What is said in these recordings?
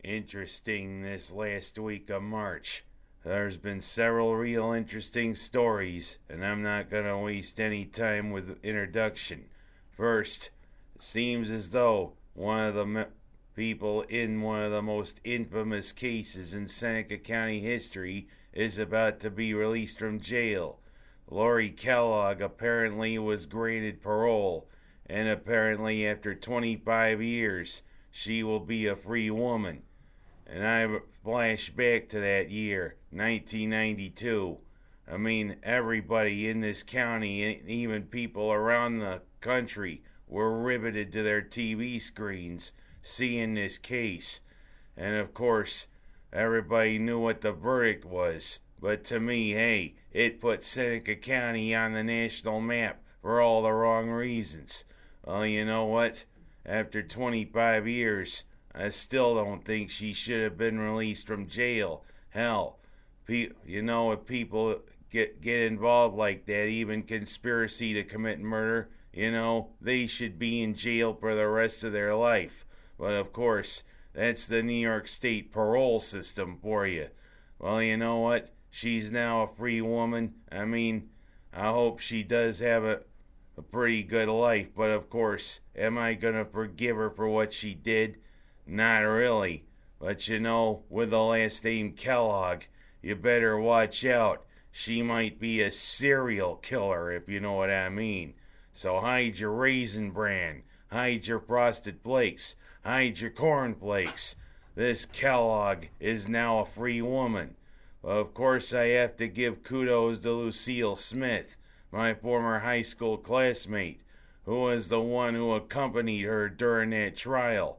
Interesting this last week of March. There's been several real interesting stories, and I'm not gonna waste any time with introduction. First, it seems as though one of the people in one of the most infamous cases in Seneca County history is about to be released from jail. Laurie Kellogg apparently was granted parole, and apparently after 25 years, she will be a free woman. And I flash back to that year, 1992. I mean, everybody in this county, and even people around the country, were riveted to their TV screens seeing this case. And of course, everybody knew what the verdict was. But to me, hey, it put Seneca County on the national map for all the wrong reasons. Well, you know what? After 25 years, I still don't think she should have been released from jail. Hell, if people get involved like that, even conspiracy to commit murder, they should be in jail for the rest of their life. But of course, that's the New York State parole system for you. Well, you know what? She's now a free woman. I mean, I hope she does have a pretty good life. But of course, am I gonna forgive her for what she did? Not really. But with the last name Kellogg, you better watch out. She might be a serial killer, if you know what I mean. So hide your Raisin Bran, hide your Frosted Flakes, hide your Corn Flakes. This Kellogg is now a free woman. Well, of course, I have to give kudos to Lucille Smith, my former high school classmate, who was the one who accompanied her during that trial.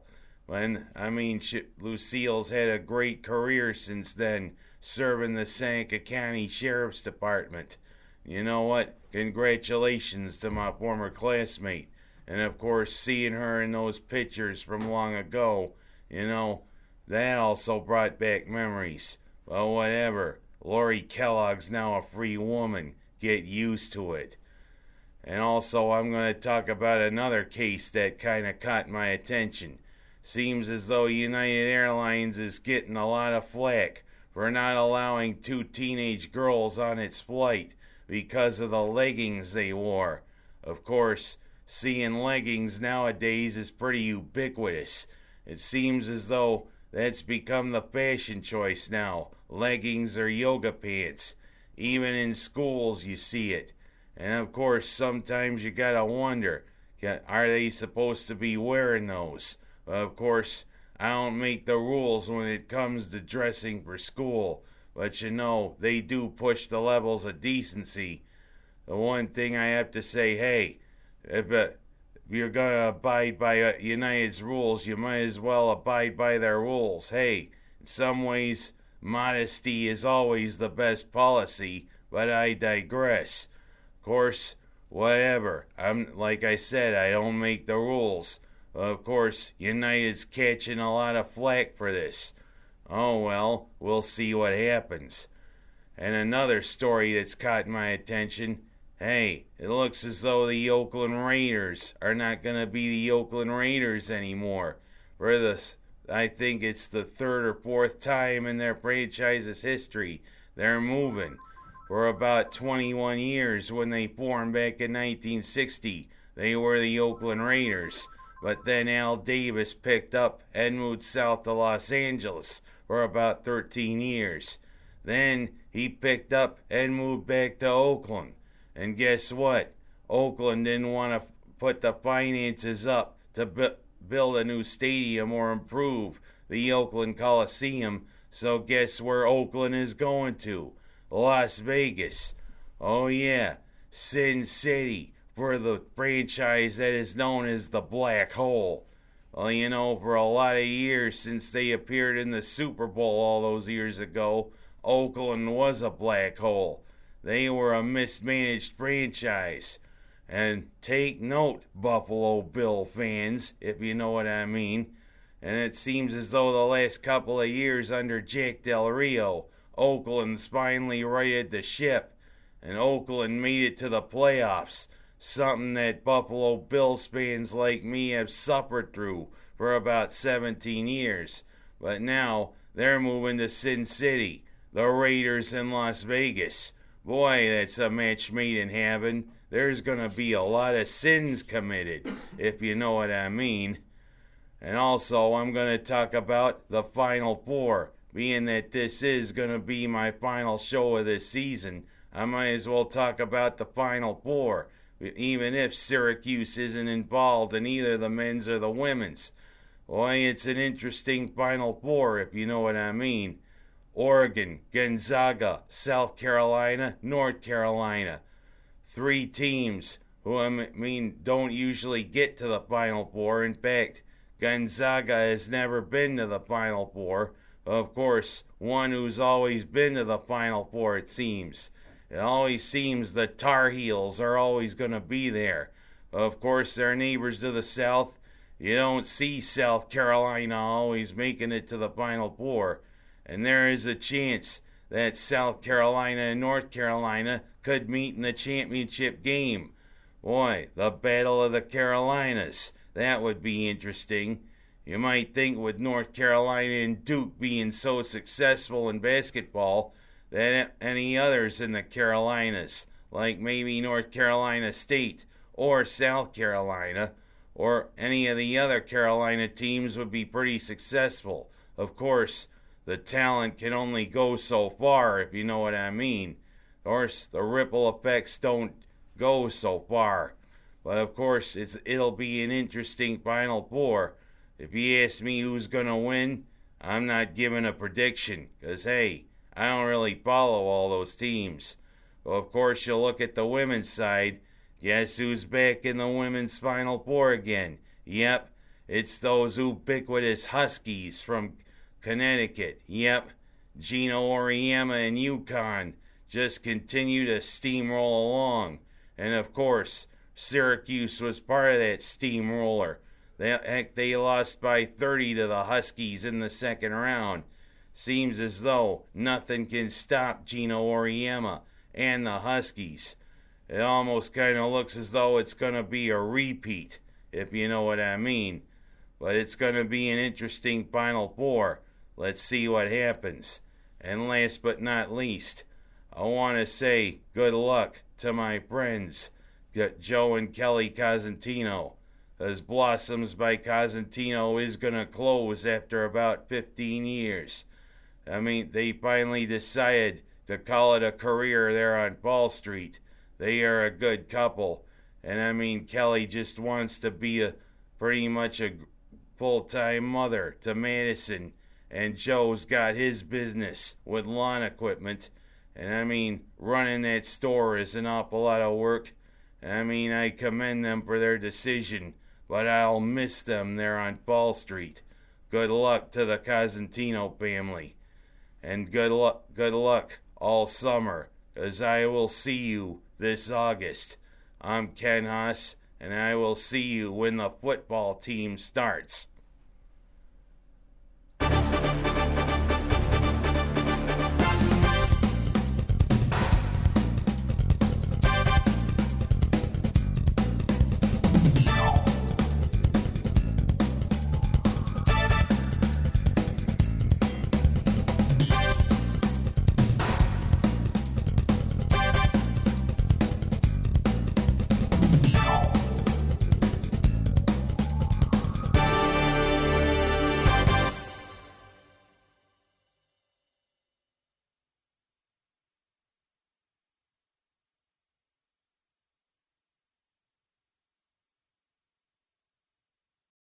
Lucille's had a great career since then, serving the Seneca County Sheriff's Department. You know what? Congratulations to my former classmate. And of course, seeing her in those pictures from long ago, that also brought back memories. Well, whatever. Laurie Kellogg's now a free woman. Get used to it. And also, I'm going to talk about another case that kind of caught my attention. Seems as though United Airlines is getting a lot of flack for not allowing 2 teenage girls on its flight because of the leggings they wore. Of course, seeing leggings nowadays is pretty ubiquitous. It seems as though that's become the fashion choice now. Leggings or yoga pants. Even in schools you see it. And of course, sometimes you gotta wonder, are they supposed to be wearing those? Of course, I don't make the rules when it comes to dressing for school, but they do push the levels of decency. The one thing I have to say, hey, if you're gonna abide by United's rules, you might as well abide by their rules. Hey, in some ways, modesty is always the best policy, but I digress. Of course, whatever. Like I said, I don't make the rules. Of course, United's catching a lot of flack for this. Oh well, we'll see what happens. And another story that's caught my attention. Hey, it looks as though the Oakland Raiders are not going to be the Oakland Raiders anymore. I think it's the 3rd or 4th time in their franchise's history they're moving. For about 21 years, when they formed back in 1960, they were the Oakland Raiders. But then Al Davis picked up and moved south to Los Angeles for about 13 years. Then he picked up and moved back to Oakland. And guess what? Oakland didn't want to put the finances up to build a new stadium or improve the Oakland Coliseum. So guess where Oakland is going to? Las Vegas. Oh yeah, Sin City. For the franchise that is known as the Black Hole. Well, for a lot of years since they appeared in the Super Bowl all those years ago, Oakland was a black hole. They were a mismanaged franchise. And take note, Buffalo Bill fans, if you know what I mean. And it seems as though the last couple of years under Jack Del Rio, Oakland's finally righted the ship, and Oakland made it to the playoffs, something that Buffalo Bills fans like me have suffered through for about 17 years. But now they're moving to Sin City, the Raiders in Las Vegas. Boy, that's a match made in heaven. There's gonna be a lot of sins committed, if you know what I mean. And also, I'm gonna talk about the Final Four. Being that this is gonna be my final show of this season, I might as well talk about the Final Four, even if Syracuse isn't involved in either the men's or the women's. Boy, it's an interesting Final Four, if you know what I mean. Oregon, Gonzaga, South Carolina, North Carolina. 3 teams who, I mean, don't usually get to the Final Four. In fact, Gonzaga has never been to the Final Four. Of course, one who's always been to the Final Four, it seems. It always seems the Tar Heels are always going to be there. Of course, their neighbors to the south, you don't see South Carolina always making it to the Final Four. And there is a chance that South Carolina and North Carolina could meet in the championship game. Boy, the Battle of the Carolinas. That would be interesting. You might think with North Carolina and Duke being so successful in basketball that any others in the Carolinas, like maybe North Carolina State or South Carolina, or any of the other Carolina teams would be pretty successful. Of course, the talent can only go so far, if you know what I mean. Of course, the ripple effects don't go so far. But of course, it'll be an interesting Final Four. If you ask me who's going to win, I'm not giving a prediction. Because, hey, I don't really follow all those teams. But of course, you'll look at the women's side. Guess who's back in the women's Final Four again? Yep, it's those ubiquitous Huskies from Connecticut. Yep, Gino Auriemma and UConn just continue to steamroll along. And of course, Syracuse was part of that steamroller. They lost by 30 to the Huskies in the second round. Seems as though nothing can stop Gino Auriemma and the Huskies. It almost kind of looks as though it's going to be a repeat, if you know what I mean. But it's going to be an interesting Final Four. Let's see what happens. And last but not least, I want to say good luck to my friends, Joe and Kelly Cosentino, as Blossoms by Cosentino is going to close after about 15 years. I mean, they finally decided to call it a career there on Fall Street. They are a good couple. And I mean, Kelly just wants to be pretty much a full-time mother to Madison. And Joe's got his business with lawn equipment. And I mean, running that store is an awful lot of work. And I mean, I commend them for their decision, but I'll miss them there on Fall Street. Good luck to the Cosentino family. And good luck all summer, 'cause I will see you this August. I'm Ken Haas, and I will see you when the football team starts.